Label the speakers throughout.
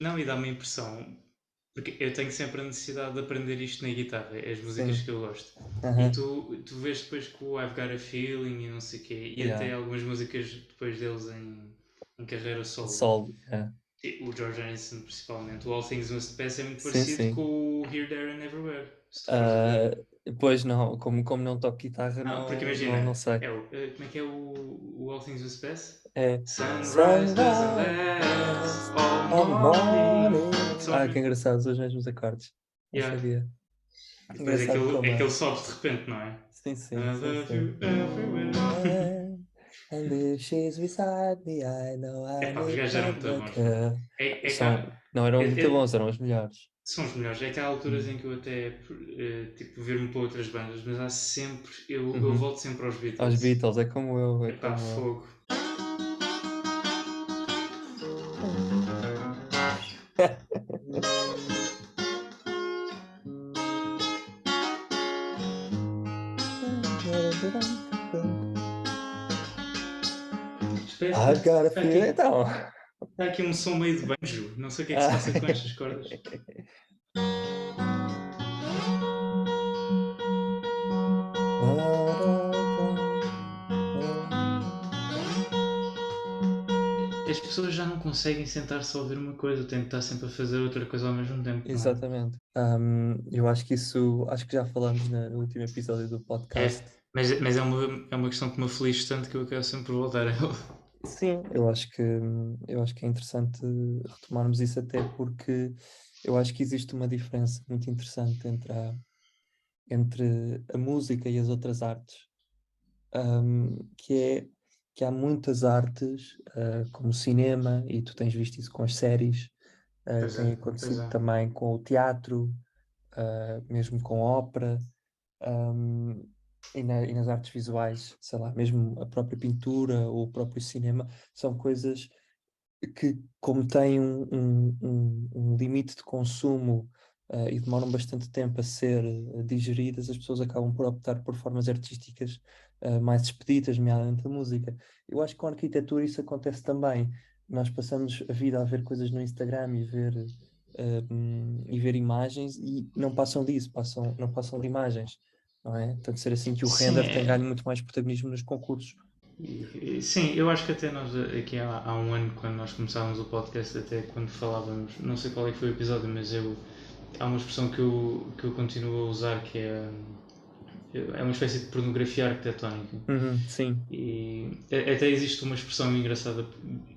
Speaker 1: Não, e dá-me a impressão, porque eu tenho sempre a necessidade de aprender isto na guitarra, é as músicas
Speaker 2: Sim.
Speaker 1: que eu gosto. E
Speaker 2: Aham.
Speaker 1: tu vês depois com o I've Got a Feeling e não sei o quê, e
Speaker 2: Yeah.
Speaker 1: até algumas músicas depois deles em carreira solo.
Speaker 2: Sol, yeah.
Speaker 1: O George Harrison, principalmente, o All Things Must Pass é muito
Speaker 2: Sim,
Speaker 1: parecido
Speaker 2: sim.
Speaker 1: com o Here, There and Everywhere, se tu fores a
Speaker 2: Ah,
Speaker 1: ver.
Speaker 2: pois não, como não toco guitarra,
Speaker 1: Não, porque
Speaker 2: não
Speaker 1: imagina,
Speaker 2: sei.
Speaker 1: como é que é o All Things Must Pass?
Speaker 2: É
Speaker 1: Sunrise doesn't last
Speaker 2: Sunrise
Speaker 1: all
Speaker 2: all
Speaker 1: morning.
Speaker 2: morning.
Speaker 1: São os
Speaker 2: Ah, que
Speaker 1: mesmos.
Speaker 2: engraçado, os mesmos acordes. Não
Speaker 1: Yeah.
Speaker 2: sabia.
Speaker 1: E depois
Speaker 2: Engraçado como
Speaker 1: é aquele
Speaker 2: é.
Speaker 1: sobe de repente, não é?
Speaker 2: Sim, sim,
Speaker 1: I
Speaker 2: sim,
Speaker 1: love
Speaker 2: sim.
Speaker 1: you everywhere.
Speaker 2: And if she's beside me, I know I
Speaker 1: Epá, os
Speaker 2: need
Speaker 1: gajos eram
Speaker 2: that
Speaker 1: muito
Speaker 2: but
Speaker 1: bons, mano.
Speaker 2: não eram muito
Speaker 1: É-
Speaker 2: bons, eram os melhores.
Speaker 1: são os melhores. É que há alturas em
Speaker 2: Hum.
Speaker 1: que eu até tipo vir-me para outras bandas, mas há sempre. Eu
Speaker 2: Uhum.
Speaker 1: volto sempre aos
Speaker 2: Aos
Speaker 1: Beatles.
Speaker 2: Beatles, é como eu, é
Speaker 1: Epá,
Speaker 2: como eu.
Speaker 1: fogo.
Speaker 2: I've got a
Speaker 1: Está
Speaker 2: feeling.
Speaker 1: aqui,
Speaker 2: Então.
Speaker 1: tá aqui um som meio de banjo. Não sei o que é que se
Speaker 2: Ah.
Speaker 1: passa com estas cordas. As pessoas já não conseguem sentar-se a ouvir uma coisa, têm que estar sempre a fazer outra coisa ao mesmo tempo, não é?
Speaker 2: Exatamente. Eu acho que isso, acho que já falamos no último episódio do
Speaker 1: É,
Speaker 2: podcast.
Speaker 1: mas é uma questão que me aflige tanto que eu quero sempre voltar a ela.
Speaker 2: Sim, eu acho que é interessante retomarmos isso até porque eu acho que existe uma diferença muito interessante entre a música e as outras artes, que é que há muitas artes, como o cinema, e tu tens visto isso com as séries,
Speaker 1: Pois é,
Speaker 2: tem
Speaker 1: pois
Speaker 2: acontecido
Speaker 1: é.
Speaker 2: também com o teatro, mesmo com a ópera, um, e nas artes visuais, sei lá, mesmo a própria pintura ou o próprio cinema, são coisas que, como têm um limite de consumo, e demoram bastante tempo a ser digeridas, as pessoas acabam por optar por formas artísticas mais expeditas, nomeadamente a música. Eu acho que com a arquitetura isso acontece também. Nós passamos a vida a ver coisas no Instagram e ver imagens e não passam disso, não passam de imagens, não é? Tanto ser assim que o
Speaker 1: Sim,
Speaker 2: render tem ganho muito mais protagonismo nos concursos.
Speaker 1: sim, eu acho que até nós aqui há um ano, quando nós começámos o podcast, até quando falávamos, não sei qual é que foi o episódio, mas há uma expressão que eu continuo a usar que é uma espécie de pornografia arquitetónica.
Speaker 2: Uhum, sim.
Speaker 1: E até existe uma expressão engraçada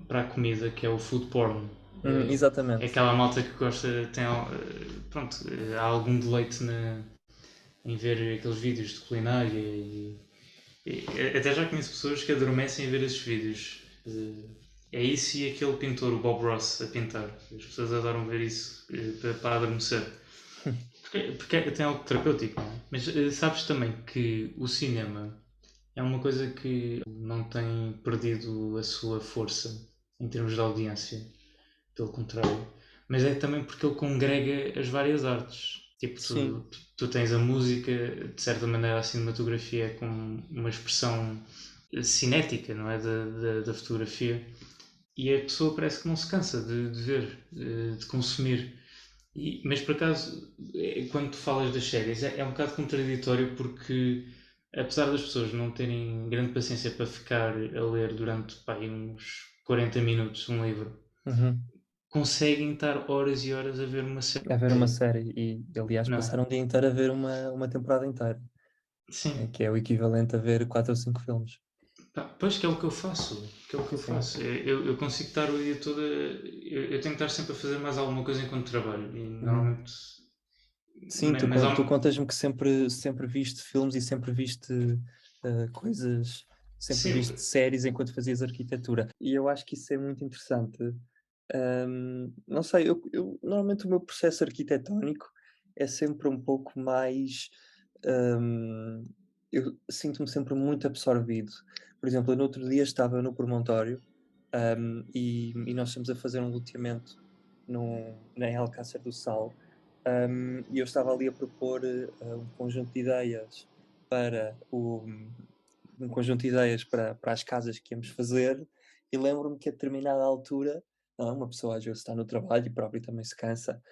Speaker 1: para a comida que é o food porn. É
Speaker 2: Exatamente.
Speaker 1: aquela malta que gosta, pronto, há algum deleite em ver aqueles vídeos de culinária e até já conheço pessoas que adormecem a ver esses vídeos. É isso e aquele pintor, o Bob Ross, a pintar. As pessoas adoram ver isso para adormecer. Porque tem algo terapêutico, não é? Mas sabes também que o cinema é uma coisa que não tem perdido a sua força em termos de audiência, pelo contrário. Mas é também porque ele congrega as várias artes. Tipo,
Speaker 2: Sim,
Speaker 1: tu tens a música, de certa maneira, a cinematografia como uma expressão cinética, não é? Da fotografia. E a pessoa parece que não se cansa de ver, de consumir. Mas por acaso, quando tu falas das séries, é um bocado contraditório porque, apesar das pessoas não terem grande paciência para ficar a ler durante pá, uns 40 minutos um livro,
Speaker 2: uhum.
Speaker 1: conseguem estar horas e horas a ver uma
Speaker 2: A ver uma
Speaker 1: série,
Speaker 2: série e aliás
Speaker 1: não é?
Speaker 2: passar um dia inteiro a ver uma temporada inteira,
Speaker 1: Sim.
Speaker 2: que é o equivalente a ver quatro ou cinco filmes.
Speaker 1: Pá, pois que é o que eu faço. Que é o que
Speaker 2: Sim,
Speaker 1: eu
Speaker 2: sim.
Speaker 1: faço. Eu consigo estar o dia todo. Eu tenho que estar sempre a fazer mais alguma coisa enquanto trabalho. E
Speaker 2: Uhum.
Speaker 1: normalmente.
Speaker 2: Sim,
Speaker 1: Mas
Speaker 2: tu contas-me que sempre viste filmes e sempre viste coisas, sempre
Speaker 1: sim,
Speaker 2: viste séries enquanto fazias arquitetura. E eu acho que isso é muito interessante. Não sei, normalmente o meu processo arquitetónico é sempre um pouco mais. hum, eu sinto-me sempre muito absorvido. Por exemplo, eu no outro dia estava no promontório, e nós estamos a fazer um loteamento em Alcácer do Sal, e eu estava ali a propor um conjunto de ideias para um conjunto de ideias para as casas que íamos fazer, e lembro-me que a determinada altura Não, uma pessoa às vezes está no trabalho e próprio também se cansa,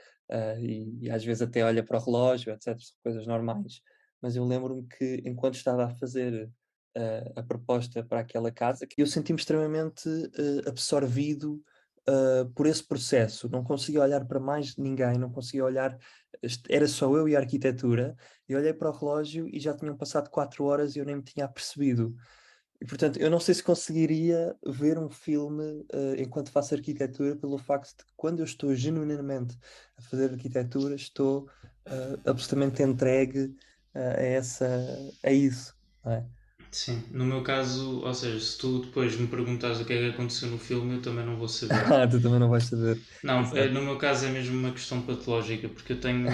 Speaker 2: e às vezes até olha para o relógio, etc, são coisas normais. Mas eu lembro-me que enquanto estava a fazer, a proposta para aquela casa, que eu senti-me extremamente, absorvido, por esse processo. Não conseguia olhar para mais ninguém, não conseguia olhar, era só eu e a arquitetura, e olhei para o relógio e já tinham passado 4 horas e eu nem me tinha apercebido. E portanto, eu não sei se conseguiria ver um filme, enquanto faço arquitetura, pelo facto de que quando eu estou genuinamente a fazer arquitetura, estou, absolutamente entregue, a isso, não é?
Speaker 1: Sim, no meu caso, ou seja, se tu depois me perguntares o que é que aconteceu no filme, eu também não vou saber.
Speaker 2: Ah, tu também não vais saber.
Speaker 1: Não,
Speaker 2: Exato.
Speaker 1: no meu caso é mesmo uma questão patológica, porque eu tenho.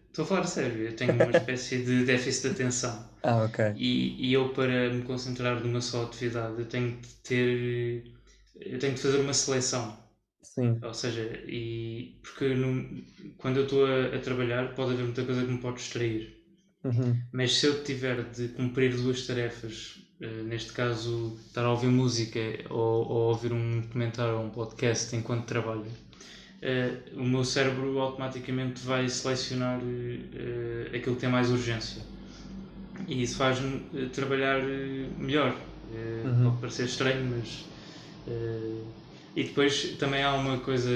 Speaker 1: Estou a falar a sério, eu tenho uma espécie de déficit de atenção.
Speaker 2: Ah, ok.
Speaker 1: E eu, para me concentrar numa só atividade, eu tenho de ter. Eu tenho de fazer uma seleção.
Speaker 2: Sim.
Speaker 1: Ou seja, porque quando eu estou a trabalhar, pode haver muita coisa que me pode distrair.
Speaker 2: Uhum.
Speaker 1: Mas se eu tiver de cumprir duas tarefas, neste caso estar a ouvir música ou ouvir um documentário ou um podcast enquanto trabalho, o meu cérebro automaticamente vai selecionar aquilo que tem mais urgência. E isso faz-me trabalhar melhor. Pode
Speaker 2: Uhum.
Speaker 1: parecer estranho, mas. E depois também há uma coisa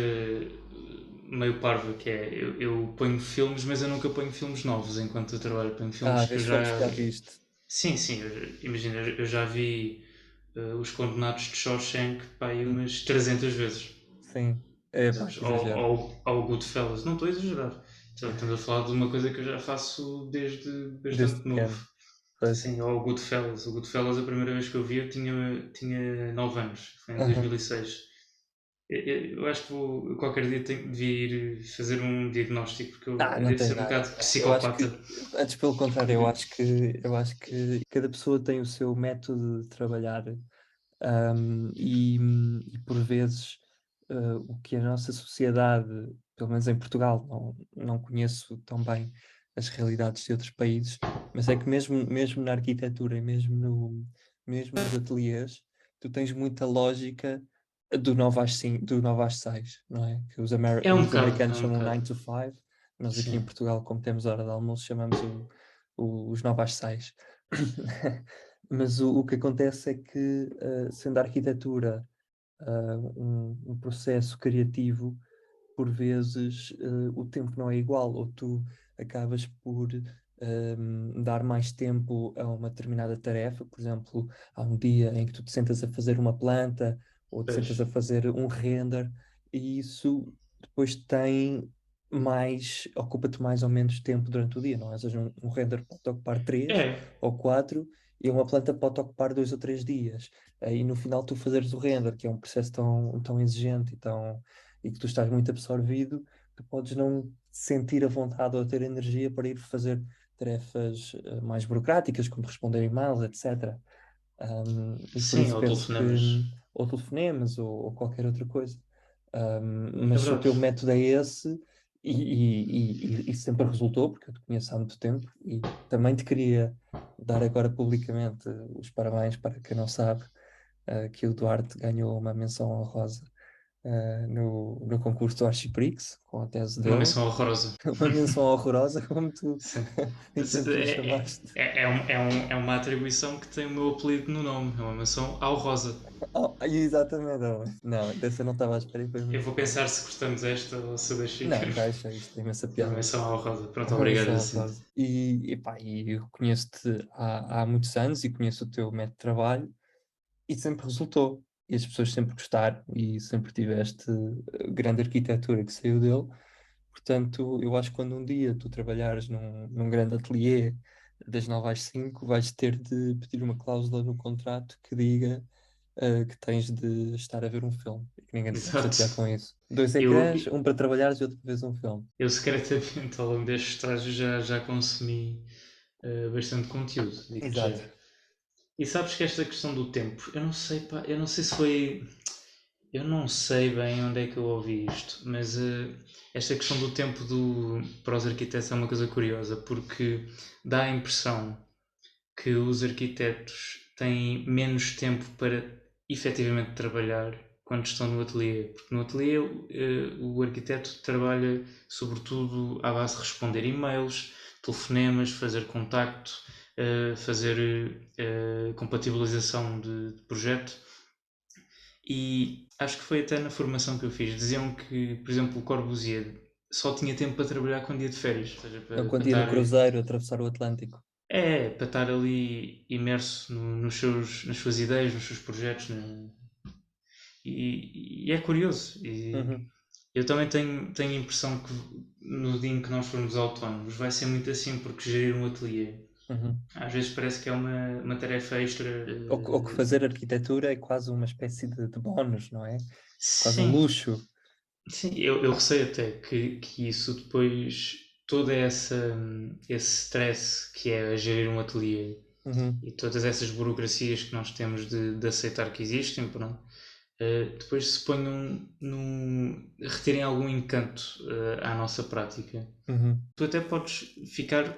Speaker 1: meio parva que é eu ponho filmes, mas eu nunca ponho filmes novos enquanto eu trabalho. Ponho filmes
Speaker 2: Ah,
Speaker 1: que eu
Speaker 2: vês filmes que
Speaker 1: já.
Speaker 2: já viste.
Speaker 1: Sim, sim, imagina, eu já vi Os Condenados de Shawshank pá, aí
Speaker 2: Hum,
Speaker 1: umas 300 vezes.
Speaker 2: sim. Epá,
Speaker 1: Sabes?
Speaker 2: que exagero.
Speaker 1: Ao Goodfellas. Não estou a exagerar. Então, estamos a falar de uma coisa que eu já faço desde
Speaker 2: Desde
Speaker 1: bastante novo.
Speaker 2: pequeno. Pois.
Speaker 1: Sim, ao Goodfellas. O Goodfellas, a primeira vez que eu vi, eu tinha 9 anos. Foi em
Speaker 2: Aham.
Speaker 1: 2006. Eu acho que qualquer dia devia ir fazer um diagnóstico, porque
Speaker 2: Ah,
Speaker 1: eu
Speaker 2: não
Speaker 1: devo
Speaker 2: tens
Speaker 1: ser um
Speaker 2: nada.
Speaker 1: bocado
Speaker 2: Eu acho que,
Speaker 1: psicopata.
Speaker 2: antes pelo contrário, eu acho que cada pessoa tem o seu método de trabalhar, e por vezes, o que a nossa sociedade, pelo menos em Portugal, não conheço tão bem as realidades de outros países, mas é que mesmo na arquitetura e mesmo nos ateliês, tu tens muita lógica do 9 às 5, do 9 às 6, não é? Que
Speaker 1: É um
Speaker 2: os
Speaker 1: bocado, é
Speaker 2: americanos
Speaker 1: um
Speaker 2: chamam
Speaker 1: bocado.
Speaker 2: 9 to 5, nós aqui em
Speaker 1: Sim.
Speaker 2: Portugal, como temos hora de almoço, chamamos os 9 às 6. Mas o que acontece é que, sendo a arquitetura, um processo criativo, por vezes, o tempo não é igual, ou tu acabas por, dar mais tempo a uma determinada tarefa. Por exemplo, há um dia em que tu te sentas a fazer uma planta, ou te
Speaker 1: Pois.
Speaker 2: sentas a fazer um render, e isso depois ocupa-te mais ou menos tempo durante o dia, não é? Ou seja, um render pode ocupar 3
Speaker 1: É,
Speaker 2: ou 4, e uma planta pode ocupar 2 ou 3 dias. Aí no final tu fazeres o render, que é um processo tão exigente e que tu estás muito absorvido, tu podes não sentir a vontade ou ter energia para ir fazer tarefas, mais burocráticas, como responder e-mails, etc. E por
Speaker 1: sim,
Speaker 2: isso
Speaker 1: ou
Speaker 2: penso que,
Speaker 1: telefonemas.
Speaker 2: ou telefonemas, ou qualquer outra coisa.
Speaker 1: É
Speaker 2: Mas se o
Speaker 1: verdade.
Speaker 2: teu método é esse, e sempre resultou, porque eu te conheço há muito tempo, e também te queria dar agora publicamente os parabéns, para quem não sabe, que o Duarte ganhou uma menção honrosa, no concurso do Archiprix, com a tese
Speaker 1: Uma
Speaker 2: dele.
Speaker 1: menção horrorosa.
Speaker 2: Uma menção horrorosa, como tu,
Speaker 1: Sim.
Speaker 2: como tu lhe chamaste.
Speaker 1: É uma atribuição que tem o meu apelido no nome. É uma menção ao Rosa.
Speaker 2: Oh, exatamente, oh, não, dessa eu não estava à espera e foi
Speaker 1: Eu
Speaker 2: muito
Speaker 1: vou
Speaker 2: bom.
Speaker 1: pensar se cortamos esta ou se deixo
Speaker 2: Não,
Speaker 1: ficar.
Speaker 2: deixa, isto tem imensa
Speaker 1: Uma
Speaker 2: piada.
Speaker 1: menção ao Rosa. Pronto,
Speaker 2: Uma
Speaker 1: obrigado,
Speaker 2: menção
Speaker 1: Jacinto.
Speaker 2: honrosa. E eu conheço-te há muitos anos e conheço o teu método de trabalho, e sempre resultou. E as pessoas sempre gostaram e sempre tiveste, grande arquitetura que saiu dele. Portanto, eu acho que quando um dia tu trabalhares num grande ateliê das 9 às 5, vais ter de pedir uma cláusula no contrato que diga, que tens de estar a ver um filme e que ninguém te pode
Speaker 1: Exato.
Speaker 2: chatear com isso. 2
Speaker 1: Eu,
Speaker 2: ecrãs, um para trabalhares e outro para veres um filme.
Speaker 1: eu secretamente, ao longo deste estágio, já consumi bastante conteúdo, digo já.
Speaker 2: Exato.
Speaker 1: E sabes que esta questão do tempo, eu não sei, pá, eu não sei se foi. Eu não sei bem onde é que eu ouvi isto, mas esta questão do tempo para os arquitetos é uma coisa curiosa, porque dá a impressão que os arquitetos têm menos tempo para efetivamente trabalhar quando estão no ateliê. Porque no ateliê o arquiteto trabalha sobretudo à base de responder e-mails, telefonemas, fazer contacto, fazer compatibilização de projeto. E acho que foi até na formação que eu fiz. Diziam que, por exemplo, o Corbusier só tinha tempo para trabalhar com dia de férias. Ou seja,
Speaker 2: Eu
Speaker 1: para
Speaker 2: quando ia no
Speaker 1: estar,
Speaker 2: cruzeiro atravessar o Atlântico.
Speaker 1: para estar ali imerso nas suas ideias, nos seus projetos. E é curioso. E
Speaker 2: Uhum,
Speaker 1: eu também tenho a impressão que no dia em que nós formos autónomos vai ser muito assim, porque gerir um ateliê
Speaker 2: uhum.
Speaker 1: às vezes parece que é uma tarefa extra.
Speaker 2: Ou que fazer arquitetura é quase uma espécie de bónus, não é? Quase um
Speaker 1: Sim,
Speaker 2: luxo.
Speaker 1: sim, eu receio até que isso depois, todo esse stress que é gerir um ateliê
Speaker 2: Uhum,
Speaker 1: e todas essas burocracias que nós temos de aceitar que existem, pronto, depois se ponham retirem algum encanto à nossa prática.
Speaker 2: uhum,
Speaker 1: Tu até podes ficar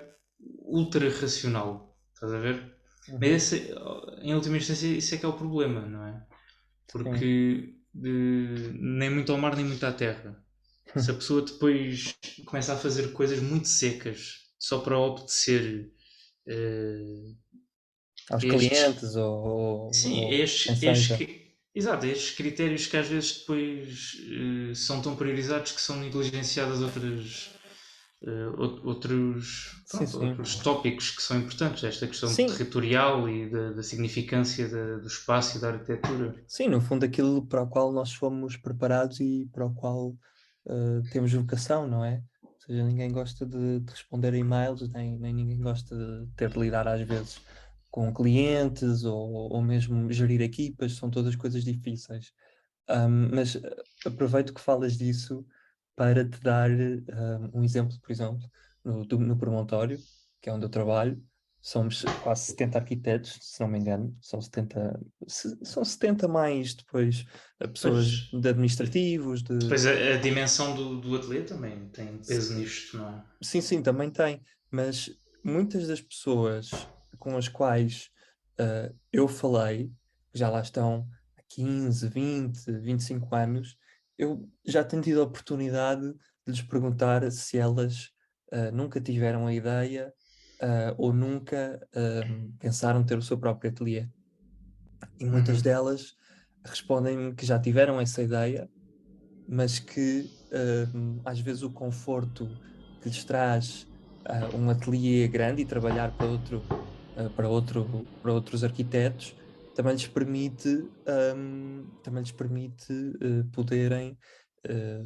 Speaker 1: ultra racional, estás a ver? Mas
Speaker 2: uhum.
Speaker 1: em última instância, isso é que é o problema, não é?
Speaker 2: Sim.
Speaker 1: Porque nem muito ao mar, nem muito à terra. Se a pessoa depois começa a fazer coisas muito secas só para obedecer eh,
Speaker 2: Aos
Speaker 1: estes,
Speaker 2: clientes ou quem seja.
Speaker 1: exato, estes critérios que às vezes depois são tão priorizados que são negligenciadas
Speaker 2: Sim, sim.
Speaker 1: outros tópicos que são importantes, esta questão
Speaker 2: Sim,
Speaker 1: territorial e da significância do espaço e da arquitetura.
Speaker 2: sim, no fundo aquilo para o qual nós fomos preparados e para o qual temos vocação, não é? Ou seja, ninguém gosta de responder a e-mails, nem ninguém gosta de ter de lidar às vezes com clientes ou mesmo gerir equipas, são todas coisas difíceis. Mas aproveito que falas disso para te dar um exemplo, por exemplo, no promontório, que é onde eu trabalho, somos quase 70 arquitetos, se não me engano, são 70 mais depois
Speaker 1: Pois,
Speaker 2: pessoas de administrativos,
Speaker 1: depois a dimensão do ateliê também tem peso nisto, não é?
Speaker 2: sim, sim, também tem, mas muitas das pessoas com as quais eu falei, que já lá estão há 15, 20, 25 anos, eu já tenho tido a oportunidade de lhes perguntar se elas nunca tiveram a ideia ou nunca pensaram ter o seu próprio ateliê. E muitas
Speaker 1: Uhum.
Speaker 2: delas respondem-me que já tiveram essa ideia, mas que às vezes o conforto que lhes traz um ateliê grande e trabalhar para outros arquitetos também lhes permite poderem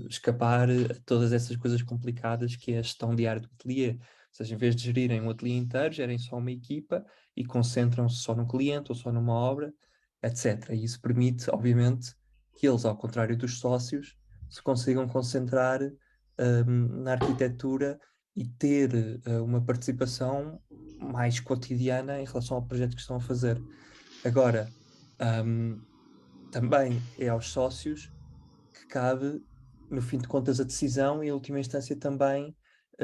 Speaker 2: escapar a todas essas coisas complicadas que é a gestão diária do ateliê. Ou seja, em vez de gerirem o ateliê inteiro, gerem só uma equipa e concentram-se só no cliente ou só numa obra, etc. E isso permite, obviamente, que eles, ao contrário dos sócios, se consigam concentrar na arquitetura e ter uma participação mais cotidiana em relação ao projeto que estão a fazer. Agora, um, também é aos sócios que cabe, no fim de contas, a decisão e, em última instância, também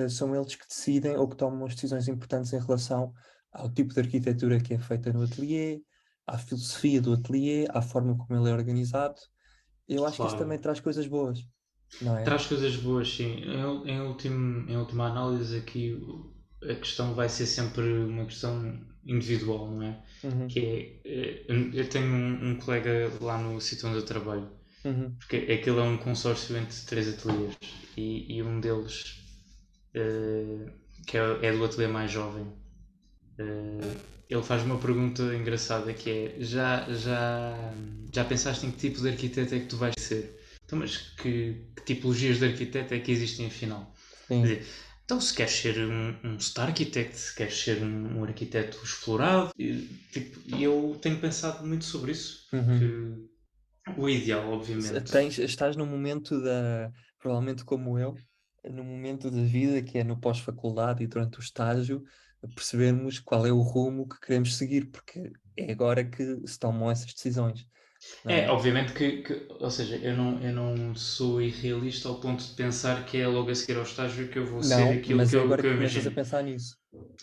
Speaker 2: são eles que decidem ou que tomam as decisões importantes em relação ao tipo de arquitetura que é feita no ateliê, à filosofia do ateliê, à forma como ele é organizado. Eu acho que isso
Speaker 1: Claro.
Speaker 2: também traz coisas boas, não é?
Speaker 1: Traz coisas boas, sim. Em última análise, aqui a questão vai ser sempre uma questão individual, não é?
Speaker 2: Uhum,
Speaker 1: Que eu tenho um colega lá no sítio onde eu trabalho,
Speaker 2: uhum,
Speaker 1: porque aquilo é um consórcio entre três ateliês e um deles, eh, que é do ateliê mais jovem, ele faz uma pergunta engraçada que é já pensaste em que tipo de arquiteto é que tu vais ser? Então, mas que tipologias de arquiteto é que existem afinal? Quer
Speaker 2: sim.
Speaker 1: dizer, então se queres ser um star architect, se queres ser um arquiteto explorado, eu tenho pensado muito sobre isso,
Speaker 2: Uhum.
Speaker 1: porque o ideal, obviamente.
Speaker 2: Estás num momento provavelmente como eu, num momento da vida que é no pós-faculdade e durante o estágio, percebermos qual é o rumo que queremos seguir, porque é agora que se tomam essas decisões, não
Speaker 1: É,
Speaker 2: é?
Speaker 1: obviamente ou seja, eu não sou irrealista ao ponto de pensar que é logo a seguir ao estágio que eu vou ser
Speaker 2: Não,
Speaker 1: aquilo
Speaker 2: mas é agora
Speaker 1: que
Speaker 2: que
Speaker 1: eu
Speaker 2: começas a
Speaker 1: imagino.
Speaker 2: pensar nisso.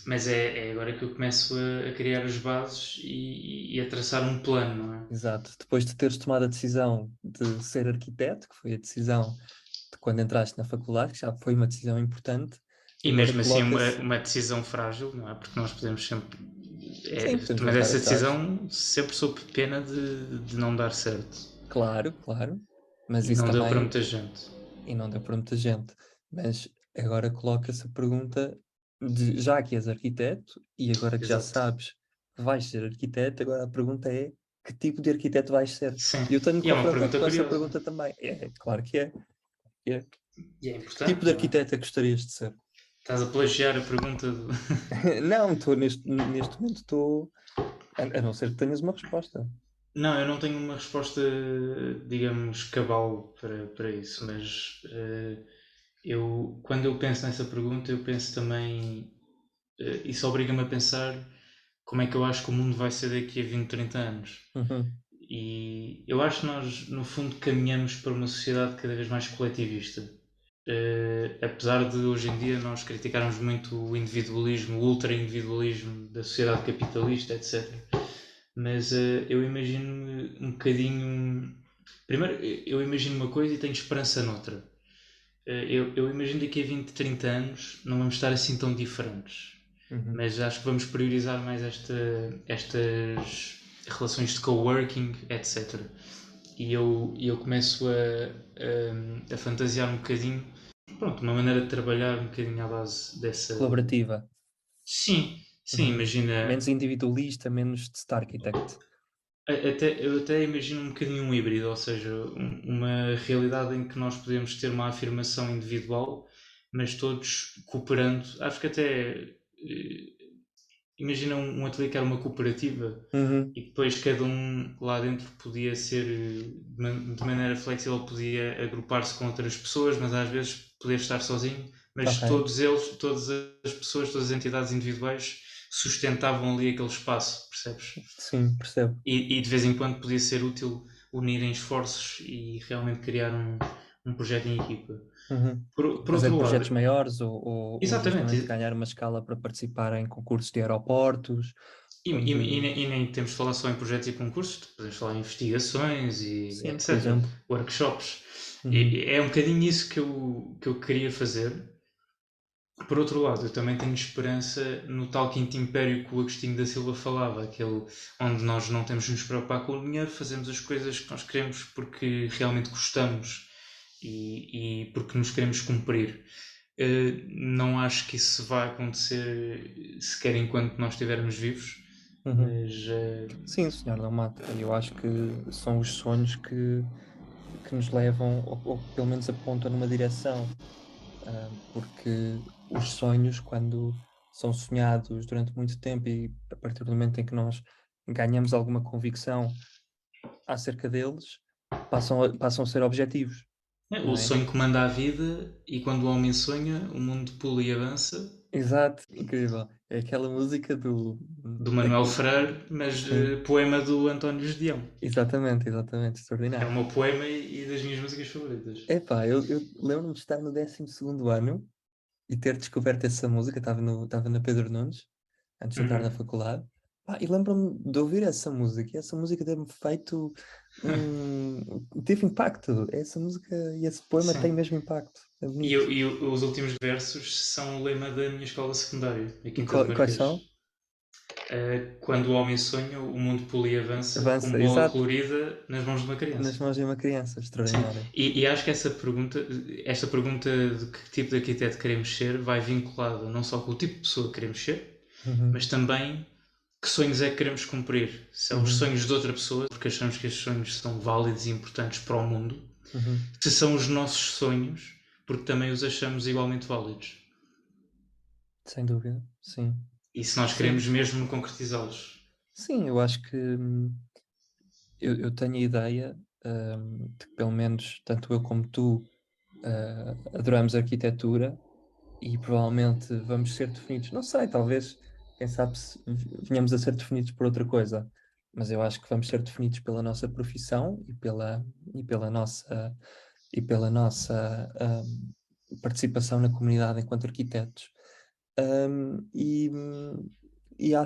Speaker 1: Mas é agora que eu começo a criar as bases e a traçar um plano, não é?
Speaker 2: exato. Depois de teres tomado a decisão de ser arquiteto, que foi a decisão de quando entraste na faculdade, que já foi uma decisão importante,
Speaker 1: E
Speaker 2: agora
Speaker 1: mesmo assim
Speaker 2: coloca-se.
Speaker 1: uma decisão frágil, não é? Porque nós podemos sempre.
Speaker 2: Sim, podemos
Speaker 1: Mas
Speaker 2: voltar
Speaker 1: essa
Speaker 2: atrás.
Speaker 1: decisão sempre sob pena de não dar certo.
Speaker 2: Claro, claro. Mas
Speaker 1: E
Speaker 2: isso
Speaker 1: não deu para
Speaker 2: também,
Speaker 1: muita gente.
Speaker 2: e não deu para muita gente. Mas agora coloca-se a pergunta de, já que és arquiteto, e agora que já
Speaker 1: Exato.
Speaker 2: sabes que vais ser arquiteto, agora a pergunta é que tipo de arquiteto vais ser?
Speaker 1: Sim.
Speaker 2: E eu tenho-me
Speaker 1: E é uma
Speaker 2: confrontado
Speaker 1: pergunta
Speaker 2: com essa
Speaker 1: curiosa.
Speaker 2: pergunta também. É, claro que é. É.
Speaker 1: E é
Speaker 2: Que tipo
Speaker 1: importante,
Speaker 2: de
Speaker 1: não é?
Speaker 2: arquiteto é que gostarias de ser?
Speaker 1: Estás a plagiar a pergunta do.
Speaker 2: Não, estou neste momento estou. A não ser que tenhas uma resposta.
Speaker 1: Não, eu não tenho uma resposta, digamos, cabal para isso, mas quando eu penso nessa pergunta, eu penso também. Isso obriga-me a pensar como é que eu acho que o mundo vai ser daqui a 20, 30 anos.
Speaker 2: Uhum,
Speaker 1: E eu acho que nós, no fundo, caminhamos para uma sociedade cada vez mais coletivista. Apesar de hoje em dia nós criticarmos muito o individualismo, o ultra-individualismo da sociedade capitalista, etc. Mas eu imagino-me um bocadinho. Primeiro, eu imagino uma coisa e tenho esperança noutra. Eu imagino daqui a 20, 30 anos não vamos estar assim tão diferentes.
Speaker 2: uhum.
Speaker 1: Mas acho que vamos priorizar mais estas relações de coworking, etc. E eu começo a fantasiar um bocadinho, pronto, uma maneira de trabalhar um bocadinho à base dessa.
Speaker 2: Colaborativa.
Speaker 1: Sim, sim,
Speaker 2: Uhum.
Speaker 1: imagina.
Speaker 2: Menos individualista, menos de star architect.
Speaker 1: Eu até imagino um bocadinho um híbrido, ou seja, uma realidade em que nós podemos ter uma afirmação individual, mas todos cooperando. Acho que até imagina um ateliê que era uma cooperativa
Speaker 2: Uhum.
Speaker 1: e depois cada um lá dentro podia ser de maneira flexível, podia agrupar-se com outras pessoas, mas às vezes poder estar sozinho, mas
Speaker 2: Ok.
Speaker 1: todos eles, todas as pessoas, todas as entidades individuais sustentavam ali aquele espaço, percebes?
Speaker 2: Sim, percebo.
Speaker 1: E de vez em quando podia ser útil unirem esforços e realmente criar um projeto em equipa.
Speaker 2: Uhum.
Speaker 1: Por
Speaker 2: Fazer
Speaker 1: outro
Speaker 2: projetos
Speaker 1: lado,
Speaker 2: maiores ou justamente
Speaker 1: exatamente,
Speaker 2: ganhar uma escala para participar em concursos de aeroportos, onde,
Speaker 1: e nem temos de falar só em projetos e concursos, podemos falar em investigações e
Speaker 2: sim, por
Speaker 1: etc.
Speaker 2: exemplo.
Speaker 1: Workshops.
Speaker 2: Uhum.
Speaker 1: É um bocadinho isso que eu queria fazer. Por outro lado, eu também tenho esperança no tal quinto império que o Agostinho da Silva falava, aquele onde nós não temos de nos preocupar com o dinheiro, fazemos as coisas que nós queremos porque realmente gostamos e porque nos queremos cumprir. Não acho que isso vai acontecer sequer enquanto nós estivermos vivos,
Speaker 2: Uhum.
Speaker 1: mas
Speaker 2: Sim, senhor, não mata. Eu acho que são os sonhos que nos levam, ou que pelo menos apontam numa direção. Porque os sonhos, quando são sonhados durante muito tempo e a partir do momento em que nós ganhamos alguma convicção acerca deles, passam a ser objetivos, não
Speaker 1: o
Speaker 2: é?
Speaker 1: sonho comanda a vida e quando o homem sonha, o mundo pula e avança.
Speaker 2: Exato, incrível. É aquela música
Speaker 1: Do Manuel
Speaker 2: daquele.
Speaker 1: Freire, mas
Speaker 2: Sim,
Speaker 1: poema do António Gedeão.
Speaker 2: exatamente, exatamente,
Speaker 1: É o
Speaker 2: extraordinário.
Speaker 1: meu poema e das minhas músicas favoritas.
Speaker 2: Epá, eu lembro-me de estar no 12º ano e ter descoberto essa música, estava na Pedro Nunes, antes de entrar na
Speaker 1: Uhum.
Speaker 2: faculdade. Pá, e lembro-me de ouvir essa música, e essa música teve-me feito teve impacto. Essa música e esse poema têm
Speaker 1: Sim.
Speaker 2: mesmo impacto. É
Speaker 1: E,
Speaker 2: bonito.
Speaker 1: os últimos versos são o lema da minha escola secundária, a
Speaker 2: E
Speaker 1: Quinta do
Speaker 2: quais
Speaker 1: Marquês.
Speaker 2: são?
Speaker 1: Quando o homem sonha, o mundo pula e avança
Speaker 2: Avança,
Speaker 1: como bola
Speaker 2: exato,
Speaker 1: colorida nas mãos de uma
Speaker 2: nas
Speaker 1: criança.
Speaker 2: mãos de uma criança,
Speaker 1: Sim,
Speaker 2: extraordinário.
Speaker 1: e acho que esta pergunta de que tipo de arquiteto queremos ser, vai vinculada não só com o tipo de pessoa que queremos ser, mas
Speaker 2: Uhum,
Speaker 1: também que sonhos é que queremos cumprir. São os
Speaker 2: uhum,
Speaker 1: sonhos de outra pessoa, porque achamos que estes sonhos são válidos e importantes para o mundo.
Speaker 2: uhum.
Speaker 1: Se são os nossos sonhos, porque também os achamos igualmente válidos.
Speaker 2: Sem dúvida, sim.
Speaker 1: E se nós
Speaker 2: Sim,
Speaker 1: queremos mesmo concretizá-los.
Speaker 2: sim, eu acho que eu tenho a ideia de que pelo menos tanto eu como tu adoramos arquitetura e provavelmente vamos ser definidos, não sei, talvez, quem sabe se venhamos a ser definidos por outra coisa, mas eu acho que vamos ser definidos pela nossa profissão e pela nossa participação na comunidade enquanto arquitetos. Um, e, e eu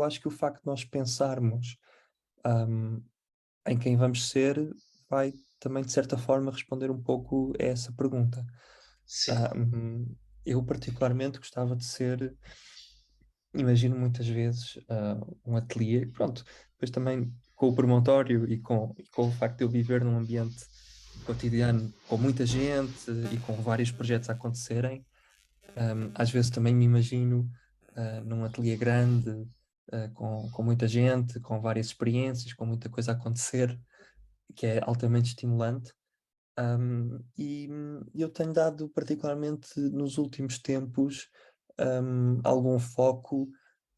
Speaker 2: acho que o facto de nós pensarmos ahm, em quem vamos ser vai também, de certa forma, responder um pouco a essa pergunta.
Speaker 1: Sim,
Speaker 2: Ahm, eu, particularmente, gostava de ser, imagino muitas vezes, um ateliê, pronto, depois também com o promontório e com o facto de eu viver num ambiente cotidiano com muita gente e com vários projetos a acontecerem. Às vezes também me imagino num ateliê grande, com muita gente, com várias experiências, com muita coisa a acontecer, que é altamente estimulante. Eu tenho dado, particularmente nos últimos tempos, algum foco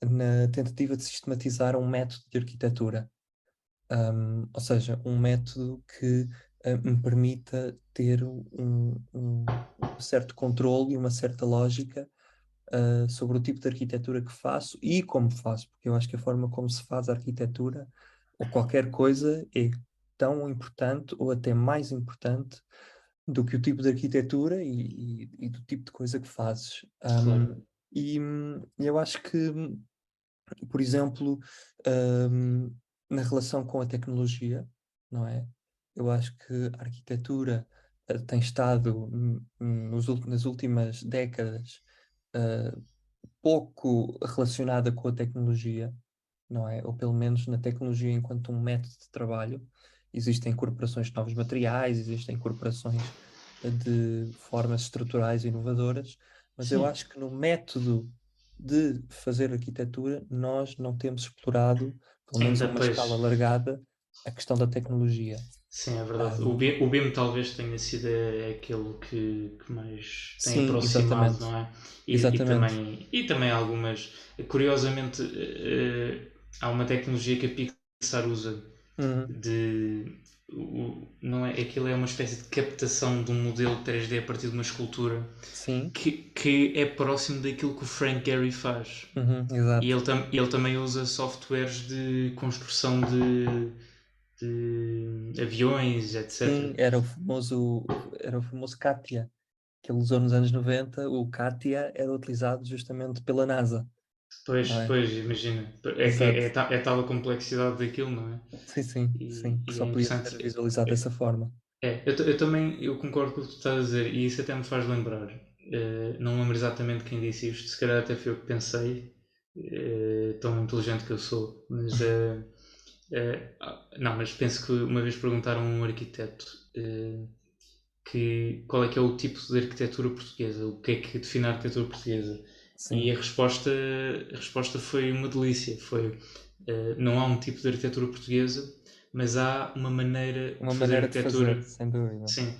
Speaker 2: na tentativa de sistematizar um método de arquitetura. Ou seja, um método que me permita ter um certo controle e uma certa lógica sobre o tipo de arquitetura que faço e como faço, porque eu acho que a forma como se faz a arquitetura ou qualquer coisa é tão importante ou até mais importante do que o tipo de arquitetura e do tipo de coisa que fazes.
Speaker 1: claro.
Speaker 2: Eu acho que, por exemplo, hum, na relação com a tecnologia, não é? Eu acho que a arquitetura tem estado nas últimas décadas uh, pouco relacionada com a tecnologia, não é? Ou pelo menos na tecnologia enquanto um método de trabalho. Existem incorporações de novos materiais, existem incorporações de formas estruturais inovadoras, mas eu
Speaker 1: Sim,
Speaker 2: acho que no método de fazer arquitetura nós não temos explorado, pelo menos a
Speaker 1: ainda
Speaker 2: uma escala
Speaker 1: pois.
Speaker 2: alargada, a questão da tecnologia.
Speaker 1: Sim, é verdade.
Speaker 2: Ahm,
Speaker 1: O BIM talvez tenha sido aquele que mais tem
Speaker 2: sim,
Speaker 1: aproximado,
Speaker 2: exatamente.
Speaker 1: não é?
Speaker 2: Exatamente.
Speaker 1: E também algumas. Curiosamente, há uma tecnologia que a Pixar usa
Speaker 2: Uhum.
Speaker 1: de. Não é, aquilo é uma espécie de captação de um modelo 3D a partir de uma escultura
Speaker 2: Sim,
Speaker 1: que é próximo daquilo que o Frank Gehry faz.
Speaker 2: uhum,
Speaker 1: E
Speaker 2: exato.
Speaker 1: ele também usa softwares de construção de aviões,
Speaker 2: Sim,
Speaker 1: etc.
Speaker 2: era o famoso CATIA, que ele usou nos anos 90. O CATIA era utilizado justamente pela NASA, não
Speaker 1: Pois,
Speaker 2: é?
Speaker 1: pois, imagina. É que
Speaker 2: Exato.
Speaker 1: é tal a complexidade daquilo, não é?
Speaker 2: Sim, sim, sim, que
Speaker 1: E
Speaker 2: só
Speaker 1: é
Speaker 2: podia ser
Speaker 1: interessante.
Speaker 2: visualizado dessa forma.
Speaker 1: Eu também eu concordo com o que tu estás a dizer e isso até me faz lembrar. Não lembro exatamente quem disse isto, se calhar até foi eu que pensei, tão inteligente que eu sou, mas não, mas penso que uma vez perguntaram a um arquiteto qual é que é o tipo de arquitetura portuguesa, o que é que define a arquitetura portuguesa. E
Speaker 2: Sim,
Speaker 1: a resposta foi uma delícia. Foi, não há um tipo de arquitetura portuguesa, mas há uma maneira
Speaker 2: uma
Speaker 1: de fazer
Speaker 2: maneira de fazer,
Speaker 1: arquitetura.
Speaker 2: sem dúvida.
Speaker 1: Sim.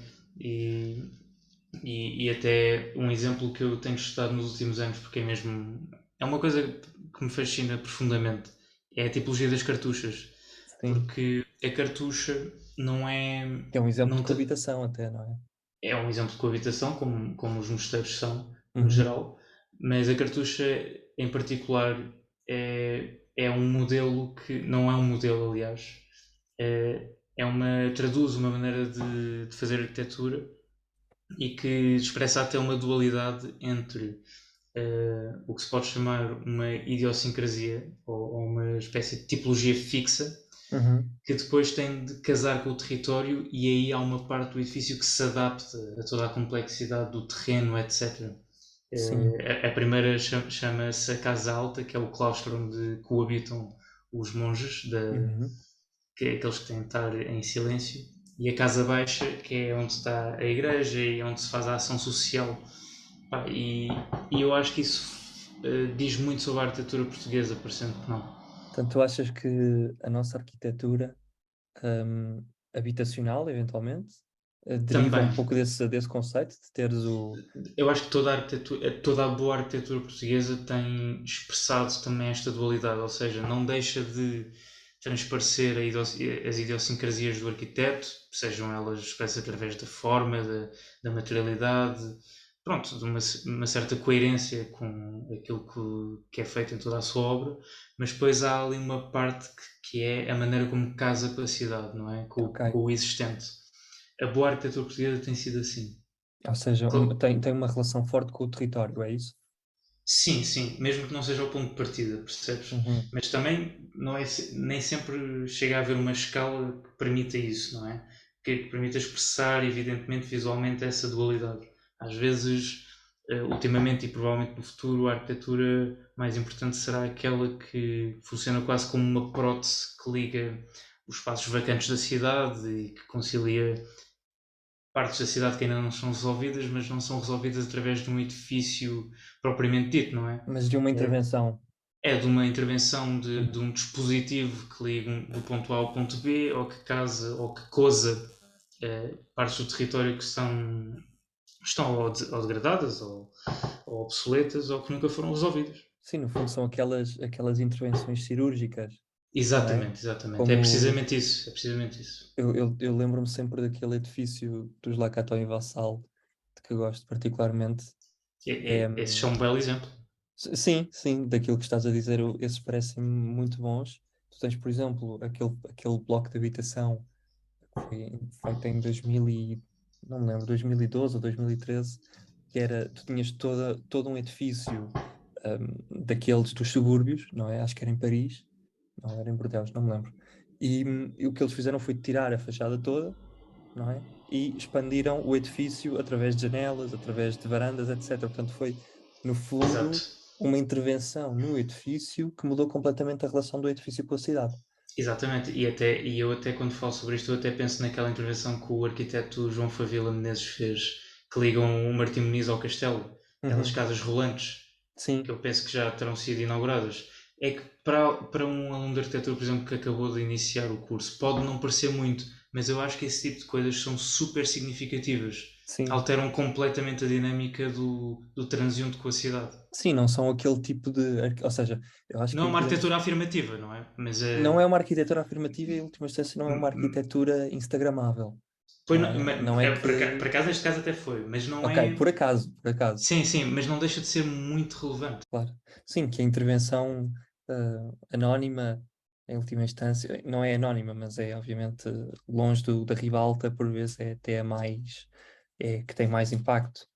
Speaker 1: E, e até um exemplo que eu tenho estudado nos últimos anos, porque é mesmo. É uma coisa que me fascina profundamente. É a tipologia das cartuchas.
Speaker 2: Sim,
Speaker 1: Porque a cartucha não é.
Speaker 2: que é um exemplo de
Speaker 1: Não te,
Speaker 2: coabitação até, não é?
Speaker 1: é um exemplo de coabitação, como os mosteiros são, no
Speaker 2: Uhum.
Speaker 1: geral, mas a cartucha, em particular, é um modelo que não é um modelo, aliás, traduz uma maneira de fazer arquitetura e que expressa até uma dualidade entre o que se pode chamar uma idiosincrasia ou uma espécie de tipologia fixa
Speaker 2: Uhum.
Speaker 1: que depois tem de casar com o território e aí há uma parte do edifício que se adapta a toda a complexidade do terreno, etc.
Speaker 2: Sim.
Speaker 1: A primeira chama-se a Casa Alta, que é o claustro onde coabitam os monges,
Speaker 2: Uhum.
Speaker 1: que é aqueles que têm de estar em silêncio, e a Casa Baixa, que é onde está a igreja e onde se faz a ação social. Pá, e eu acho que isso diz muito sobre a arquitetura portuguesa, parecendo que não.
Speaker 2: Portanto, tu achas que a nossa arquitetura habitacional, eventualmente, deriva
Speaker 1: Também,
Speaker 2: um pouco desse conceito de teres o.
Speaker 1: eu acho que toda a boa arquitetura portuguesa tem expressado também esta dualidade, ou seja, não deixa de transparecer as idiosincrasias do arquiteto, sejam elas expressas através da forma, da materialidade, pronto, de uma certa coerência com aquilo que é feito em toda a sua obra, mas depois há ali uma parte que é a maneira como casa com a cidade, não é?
Speaker 2: Ok.
Speaker 1: Com o existente. A boa arquitetura portuguesa tem sido assim.
Speaker 2: Ou seja, tem uma relação forte com o território, é isso?
Speaker 1: Sim, sim, mesmo que não seja o ponto de partida, percebes?
Speaker 2: Uhum.
Speaker 1: Mas também não é, nem sempre chega a haver uma escala que permita isso, não é? Que permita expressar, evidentemente, visualmente essa dualidade. Às vezes, ultimamente e provavelmente no futuro, a arquitetura mais importante será aquela que funciona quase como uma prótese que liga os espaços vacantes da cidade e que concilia partes da cidade que ainda não são resolvidas, mas não são resolvidas através de um edifício propriamente dito, não é?
Speaker 2: Mas de uma
Speaker 1: É,
Speaker 2: intervenção.
Speaker 1: é de uma intervenção de
Speaker 2: Uhum.
Speaker 1: um dispositivo que liga do ponto A ao ponto B, ou que casa, ou que coza partes do território que estão ou degradadas, ou obsoletas, ou que nunca foram resolvidas.
Speaker 2: Sim, no fundo são aquelas intervenções cirúrgicas, não é?
Speaker 1: Exatamente, exatamente. É
Speaker 2: Como
Speaker 1: precisamente isso. É precisamente isso.
Speaker 2: eu lembro-me sempre daquele edifício dos Lacaton e Vassal, de que gosto particularmente, é,
Speaker 1: Esse é um belo exemplo.
Speaker 2: sim, sim, daquilo que estás a dizer, esses parecem muito bons. Tu tens, por exemplo, aquele bloco de habitação que foi feito em 2000 e, não me lembro, 2012 ou 2013, que era, tu tinhas todo um edifício daqueles dos subúrbios, não é? Acho que era em Paris, não, era em Bordeaux, não me lembro. E o que eles fizeram foi tirar a fachada toda, não é? E expandiram o edifício através de janelas, através de varandas, etc. Portanto, foi, no
Speaker 1: Exato.
Speaker 2: fundo, uma intervenção no edifício que mudou completamente a relação do edifício com a cidade.
Speaker 1: Exatamente, e eu até quando falo sobre isto, eu até penso naquela intervenção que o arquiteto João Favila Menezes fez, que ligam o Martim Moniz ao castelo, aquelas
Speaker 2: Uhum.
Speaker 1: casas rolantes, que
Speaker 2: Sim,
Speaker 1: eu penso que já terão sido inauguradas. É que para um aluno de arquitetura, por exemplo, que acabou de iniciar o curso, pode não parecer muito, mas eu acho que esse tipo de coisas são super significativas.
Speaker 2: sim.
Speaker 1: Alteram completamente a dinâmica do transeunte com a cidade.
Speaker 2: Sim, não são aquele tipo de. Ou seja, eu acho
Speaker 1: Não
Speaker 2: que
Speaker 1: é uma arquitetura afirmativa, não é? Mas
Speaker 2: não é
Speaker 1: é.
Speaker 2: uma arquitetura afirmativa e, em última instância, não é uma arquitetura instagramável.
Speaker 1: Pois
Speaker 2: Não
Speaker 1: não,
Speaker 2: é? Não é
Speaker 1: por
Speaker 2: que.
Speaker 1: acaso neste caso até foi, mas não
Speaker 2: Ok,
Speaker 1: é.
Speaker 2: por acaso, por acaso.
Speaker 1: Sim, sim, mas não deixa de ser muito relevante.
Speaker 2: Claro. Sim, que a intervenção anónima, em última instância, não é anónima, mas é obviamente longe da ribalta, por vezes é até a mais, é que tem mais impacto,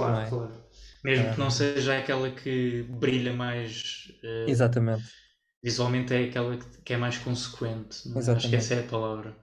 Speaker 2: não
Speaker 1: Claro,
Speaker 2: é?
Speaker 1: claro. Mesmo que não
Speaker 2: Um,
Speaker 1: seja aquela que brilha mais
Speaker 2: exatamente,
Speaker 1: visualmente, é aquela que é mais consequente, não é? Acho que essa
Speaker 2: exatamente.
Speaker 1: é a palavra.